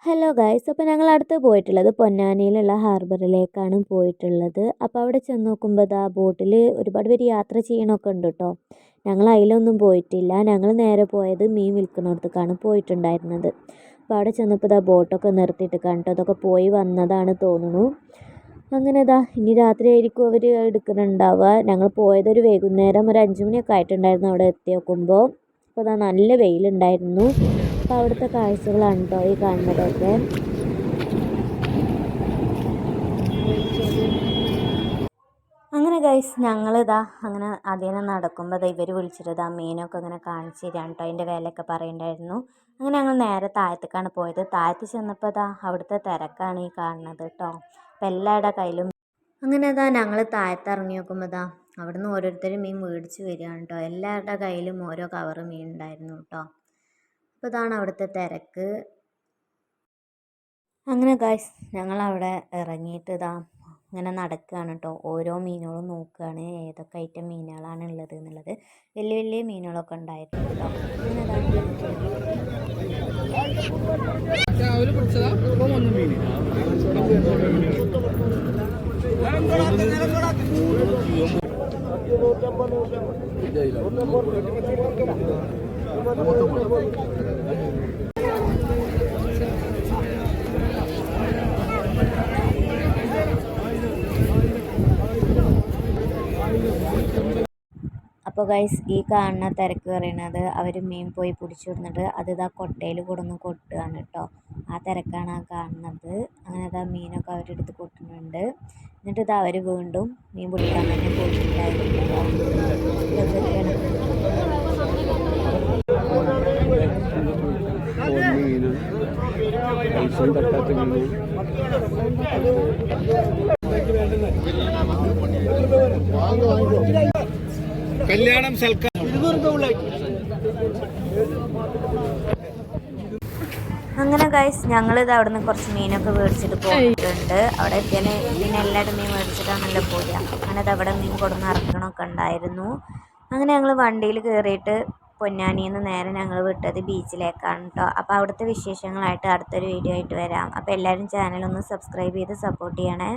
Hello guys, അപ്പോൾ ഞങ്ങൾ അടുത്ത് പോയിട്ടുള്ളത് പൊന്നാനിയിലുള്ള ഹാർബറിലേക്കാണ് പോയിട്ടുള്ളത്. അപ്പോൾ അവിടെ ചെന്ന് നോക്കുമ്പോൾ ബോട്ടിൽ ഒരുപാട് പേര് യാത്ര ചെയ്യണമൊക്കെ ഉണ്ട് കേട്ടോ. ഞങ്ങൾ അതിലൊന്നും പോയിട്ടില്ല. ഞങ്ങൾ നേരെ പോയത് മീൻ വിൽക്കുന്നിടത്തേക്കാണ് പോയിട്ടുണ്ടായിരുന്നത്. അപ്പോൾ അവിടെ ചെന്നപ്പോൾ ബോട്ടൊക്കെ നിർത്തിയിട്ട് കണ്ടോ, അതൊക്കെ പോയി വന്നതാണ് തോന്നുന്നു. അങ്ങനെ ഇനി രാത്രി ആയിരിക്കും അവർ എടുക്കുന്നുണ്ടാവുക. ഞങ്ങൾ പോയതൊരു വൈകുന്നേരം ഒരു 5 മണിയൊക്കെ ആയിട്ടുണ്ടായിരുന്നു അവിടെ എത്തി നോക്കുമ്പോൾ. അപ്പോൾ നല്ല വെയിലുണ്ടായിരുന്നു. അപ്പോൾ അവിടുത്തെ കാഴ്ചകളാണ് കേട്ടോ ഈ കാണുന്നതൊക്കെ. അങ്ങനെ ഗൈസ് അങ്ങനെ അതിനെ നടക്കുമ്പോൾ ഇവർ വിളിച്ചിട്ട് മീനൊക്കെ ഇങ്ങനെ കാണിച്ചു തരാണ് കേട്ടോ. അതിൻ്റെ വിലയൊക്കെ പറയുന്നുണ്ടായിരുന്നു. അങ്ങനെ ഞങ്ങൾ നേരെ താഴത്തേക്കാണ് പോയത്. താഴത്ത് ചെന്നപ്പോൾ അവിടുത്തെ തിരക്കാണ് ഈ കാണുന്നത് കേട്ടോ. അപ്പോൾ എല്ലാവരുടെ കയ്യിലും അങ്ങനെ ഞങ്ങൾ താഴത്ത് ഇറങ്ങി നോക്കുമ്പോൾ അവിടുന്ന് ഓരോരുത്തർ മീൻ മേടിച്ച് വരികയാണ് കേട്ടോ. എല്ലാവരുടെ കയ്യിലും ഓരോ കവറ് മീൻ ഉണ്ടായിരുന്നു കേട്ടോ. അപ്പോൾ ഇതാണ് അവിടുത്തെ തിരക്ക്. അങ്ങനെ ഗൈസ് ഞങ്ങളവിടെ ഇറങ്ങിയിട്ട് ഇങ്ങനെ നടക്കുകയാണ് കേട്ടോ. ഓരോ മീനുകളും നോക്കുകയാണ് ഏതൊക്കെ ഐറ്റം മീനുകളാണ് ഉള്ളത് എന്നുള്ളത്. വലിയ വലിയ മീനുകളൊക്കെ ഉണ്ടായിരുന്നു കേട്ടോ. അപ്പോൾ ഗൈസ് ഈ കാണുന്ന തിരക്ക് പറയുന്നത് അവർ മീൻ പോയി പിടിച്ചു കൊടുത്തിട്ട് അത് കൊട്ടയിൽ കൊടുന്ന് കൊട്ടുകയാണ് കേട്ടോ. ആ തിരക്കാണ് ആ കാണുന്നത്. അങ്ങനെ മീനൊക്കെ അവരെടുത്ത് കൊട്ടുന്നുണ്ട്. എന്നിട്ട് അവർ വീണ്ടും മീൻ പിടിക്കാൻ തന്നെ പോയിട്ടുണ്ടായിരുന്നു. കല്യാണം അങ്ങനെ ഗൈസ് ഞങ്ങളിത് അവിടെ നിന്ന് കുറച്ച് മീനൊക്കെ മേടിച്ചിട്ട് പോയിട്ടുണ്ട്. അവിടെ എത്തിയാൽ പിന്നെ എല്ലാവരും മീൻ മേടിച്ചിട്ടാണല്ലോ പോവുക. അങ്ങനെ അത് അവിടെ മീൻ കൊടുന്ന് ഇറക്കണമൊക്കെ ഉണ്ടായിരുന്നു. അങ്ങനെ ഞങ്ങൾ വണ്ടിയിൽ കയറിയിട്ട് പൊന്നാനിയിൽ നിന്ന് നേരെ ഞങ്ങൾ വിട്ടത് ബീച്ചിലേക്കാണ് കേട്ടോ. അപ്പോൾ അവിടുത്തെ വിശേഷങ്ങളായിട്ട് അടുത്തൊരു വീഡിയോ ആയിട്ട് വരാം. അപ്പോൾ എല്ലാവരും ചാനലൊന്ന് സബ്സ്ക്രൈബ് ചെയ്ത് സപ്പോർട്ട് ചെയ്യണേ.